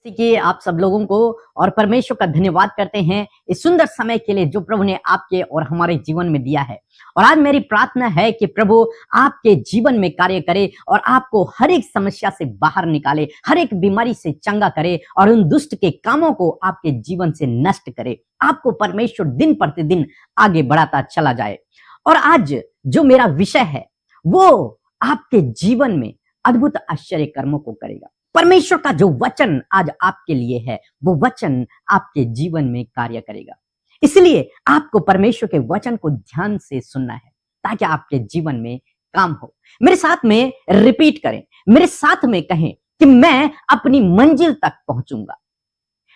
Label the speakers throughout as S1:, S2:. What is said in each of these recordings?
S1: कि आप सब लोगों को और परमेश्वर का धन्यवाद करते हैं इस सुंदर समय के लिए जो प्रभु ने आपके और हमारे जीवन में दिया है। और आज मेरी प्रार्थना है कि प्रभु आपके जीवन में कार्य करे और आपको हर एक समस्या से बाहर निकाले, हर एक बीमारी से चंगा करे और उन दुष्ट के कामों को आपके जीवन से नष्ट करे। आपको परमेश्वर दिन प्रतिदिन आगे बढ़ाता चला जाए। और आज जो मेरा विषय है वो आपके जीवन में अद्भुत आश्चर्य कर्मों को करेगा। परमेश्वर का जो वचन आज आपके लिए है वो वचन आपके जीवन में कार्य करेगा। इसलिए आपको परमेश्वर के वचन को ध्यान से सुनना है ताकि आपके जीवन में काम हो। मेरे साथ में रिपीट करें, मेरे साथ में कहें कि मैं अपनी मंजिल तक पहुंचूंगा,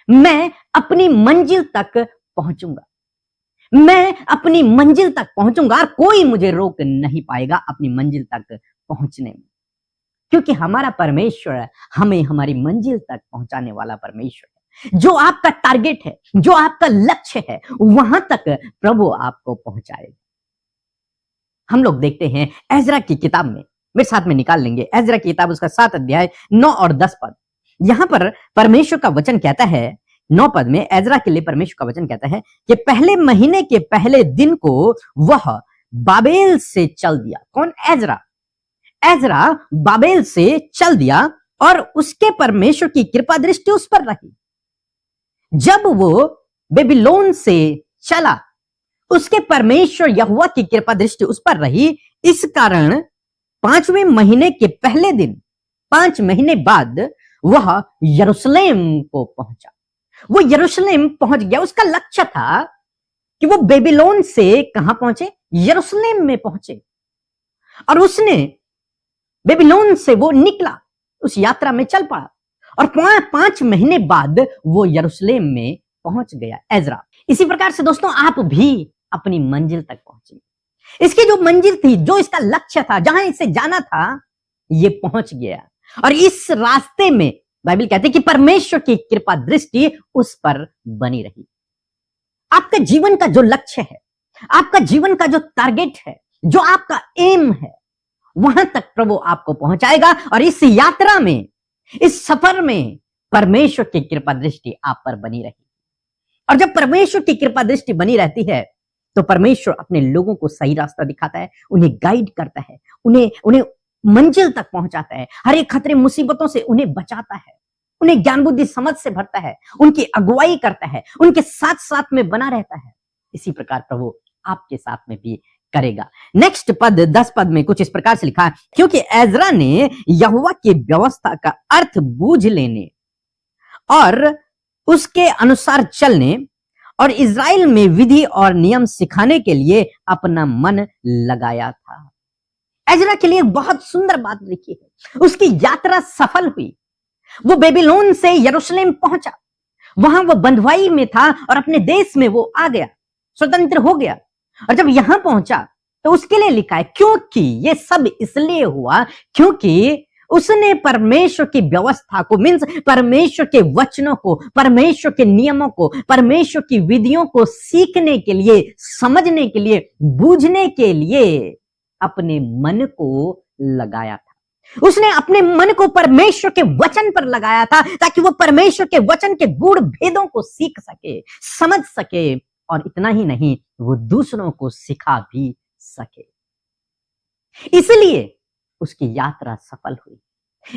S1: मैं अपनी मंजिल तक पहुंचूंगा, मैं अपनी मंजिल तक पहुंचूंगा और कोई मुझे रोक नहीं पाएगा अपनी मंजिल तक पहुंचने में, क्योंकि हमारा परमेश्वर हमें हमारी मंजिल तक पहुंचाने वाला परमेश्वर है। जो आपका टारगेट है, जो आपका लक्ष्य है, वहां तक प्रभु आपको पहुंचाएगा। हम लोग देखते हैं एजरा की किताब में, मेरे साथ में निकाल लेंगे एजरा की किताब, उसका 7 अध्याय 9 और 10 पद। यहां पर परमेश्वर का वचन कहता है 9 पद में, एजरा के लिए परमेश्वर का वचन कहता है कि पहले महीने के पहले दिन को वह बाबेल से चल दिया। कौन? एजरा। एजरा बाबेल से चल दिया और उसके परमेश्वर की कृपा दृष्टि उस पर रही। जब वो बेबीलोन से चला, उसके परमेश्वर यहोवा की कृपा दृष्टि उस पर रही। इस कारण 5वें महीने के पहले दिन, 5 महीने बाद वह यरूशलेम को पहुंचा। वो यरूशलेम पहुंच गया। उसका लक्ष्य था कि वो बेबीलोन से कहां पहुंचे? यरूशलेम में पहुंचे। और उसने बेबीलोन से वो निकला, उस यात्रा में चल पड़ा और 5 महीने बाद वो यरूशलेम में पहुंच गया एजरा। इसी प्रकार से दोस्तों आप भी अपनी मंजिल तक पहुंचे। इसकी जो मंजिल थी, जो इसका लक्ष्य था, जहां इसे जाना था, ये पहुंच गया। और इस रास्ते में बाइबल कहते हैं कि परमेश्वर की कृपा दृष्टि उस पर बनी रही। आपका जीवन का जो लक्ष्य है, आपका जीवन का जो टारगेट है, जो आपका एम है, वहां तक प्रभु आपको पहुंचाएगा। और इस यात्रा में, इस सफर में परमेश्वर की कृपा दृष्टि आप पर बनी रही। और जब परमेश्वर की कृपा दृष्टि बनी रहती है तो परमेश्वर अपने लोगों को सही रास्ता दिखाता है, उन्हें गाइड करता है, उन्हें मंजिल तक पहुंचाता है, हर एक खतरे मुसीबतों से उन्हें बचाता है, उन्हें ज्ञान बुद्धि समझ से भरता है, उनकी अगुवाई करता है, उनके साथ साथ में बना रहता है। इसी प्रकार प्रभु आपके साथ में भी करेगा। नेक्स्ट पद 10 पद में कुछ इस प्रकार से लिखा है, क्योंकि एजरा ने यहोवा की व्यवस्था का अर्थ बूझ लेने और उसके अनुसार चलने और इज़राइल में विधि और नियम सिखाने के लिए अपना मन लगाया था। एजरा के लिए बहुत सुंदर बात लिखी है। उसकी यात्रा सफल हुई। वो बेबीलोन से यरूशलेम पहुंचा, वहां वो बंधुआई में था और अपने देश में वो आ गया, स्वतंत्र हो गया। और जब यहां पहुंचा तो उसके लिए लिखा है, क्योंकि ये सब इसलिए हुआ क्योंकि उसने परमेश्वर की व्यवस्था को, मीन्स परमेश्वर के वचनों को, परमेश्वर के नियमों को, परमेश्वर की विधियों को सीखने के लिए, समझने के लिए, बूझने के लिए अपने मन को लगाया था। उसने अपने मन को परमेश्वर के वचन पर लगाया था ताकि वो परमेश्वर के वचन के गूढ़ भेदों को सीख सके, समझ सके, और इतना ही नहीं, वो दूसरों को सिखा भी सके। इसलिए उसकी यात्रा सफल हुई,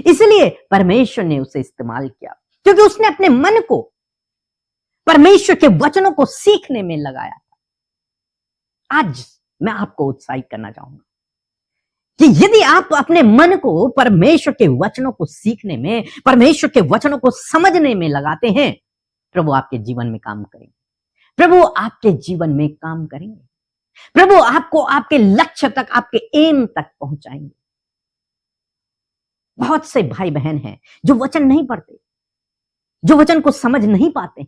S1: इसलिए परमेश्वर ने उसे इस्तेमाल किया, क्योंकि उसने अपने मन को परमेश्वर के वचनों को सीखने में लगाया था। आज मैं आपको उत्साहित करना चाहूंगा कि यदि आप अपने मन को परमेश्वर के वचनों को सीखने में, परमेश्वर के वचनों को समझने में लगाते हैं, प्रभु आपके जीवन में काम करेंगे। प्रभु आपके जीवन में काम करेंगे। प्रभु आपको आपके लक्ष्य तक, आपके एम तक पहुंचाएंगे। बहुत से भाई बहन हैं जो वचन नहीं पढ़ते, जो वचन को समझ नहीं पाते हैं,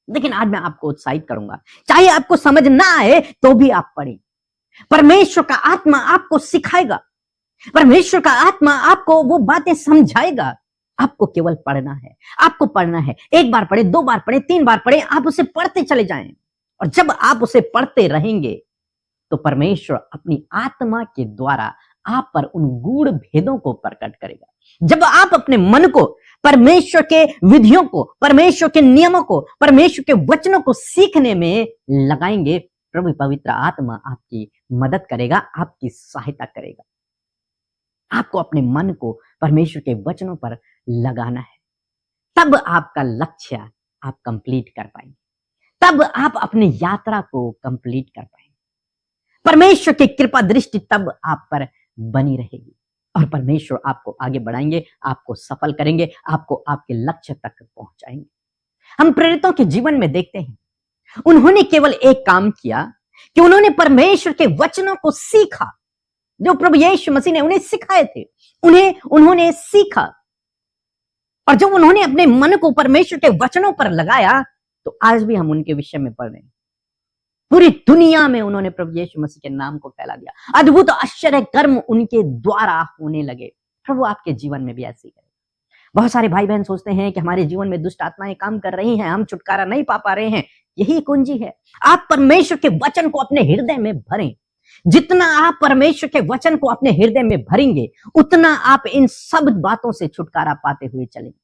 S1: लेकिन आज मैं आपको उत्साहित करूंगा, चाहे आपको समझ ना आए तो भी आप पढ़ें। परमेश्वर का आत्मा आपको सिखाएगा, परमेश्वर का आत्मा आपको वो बातें समझाएगा। आपको केवल पढ़ना है, आपको पढ़ना है। 1 बार पढ़े, 2 बार पढ़े, 3 बार पढ़े, आप उसे पढ़ते चले जाएं। और जब आप उसे पढ़ते रहेंगे तो परमेश्वर अपनी आत्मा के द्वारा आप पर उन गूढ़ भेदों को प्रकट करेगा। जब आप अपने मन को परमेश्वर के विधियों को, परमेश्वर के नियमों को, परमेश्वर के वचनों को सीखने में लगाएंगे, प्रभु पवित्र आत्मा आपकी मदद करेगा, आपकी सहायता करेगा। आपको अपने मन को परमेश्वर के वचनों पर लगाना है, तब आपका लक्ष्य आप कंप्लीट कर पाएंगे, तब आप अपनी यात्रा को कंप्लीट कर पाएंगे। परमेश्वर की कृपा दृष्टि तब आप पर बनी रहेगी और परमेश्वर आपको आगे बढ़ाएंगे, आपको सफल करेंगे, आपको आपके लक्ष्य तक पहुंचाएंगे। हम प्रेरितों के जीवन में देखते हैं, उन्होंने केवल एक काम किया कि उन्होंने परमेश्वर के वचनों को सीखा, जो प्रभु यीशु मसीह ने उन्हें सिखाए थे, उन्होंने सीखा। और जब उन्होंने अपने मन को परमेश्वर के वचनों पर लगाया, तो आज भी हम उनके विषय में पढ़ रहे हैं। पूरी दुनिया में उन्होंने प्रभु यीशु मसीह के नाम को फैला दिया, अद्भुत आश्चर्य कर्म उनके द्वारा होने लगे। प्रभु आपके जीवन में भी ऐसे ही करे। बहुत सारे भाई बहन सोचते हैं कि हमारे जीवन में दुष्ट आत्माएं काम कर रही हैं, हम छुटकारा नहीं पा रहे हैं। यही कुंजी है, आप परमेश्वर के वचन को अपने हृदय में भरें। जितना आप परमेश्वर के वचन को अपने हृदय में भरेंगे, उतना आप इन सब बातों से छुटकारा पाते हुए चलेंगे।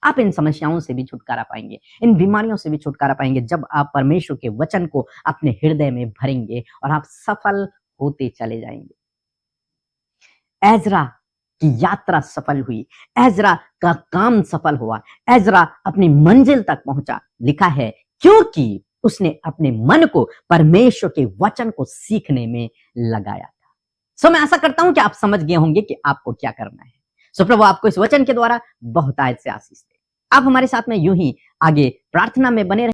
S1: आप इन समस्याओं से भी छुटकारा पाएंगे, इन बीमारियों से भी छुटकारा पाएंगे, जब आप परमेश्वर के वचन को अपने हृदय में भरेंगे और आप सफल होते चले जाएंगे। एजरा की यात्रा सफल हुई, एजरा का काम सफल हुआ, एजरा अपनी मंजिल तक पहुंचा। लिखा है क्योंकि उसने अपने मन को परमेश्वर के वचन को सीखने में लगाया था। सो मैं आशा करता हूं कि आप समझ गए होंगे कि आपको क्या करना है। सो प्रभु आपको इस वचन के द्वारा बहुतायत से आशीष दे। आप हमारे साथ में यूं ही आगे प्रार्थना में बने रहे।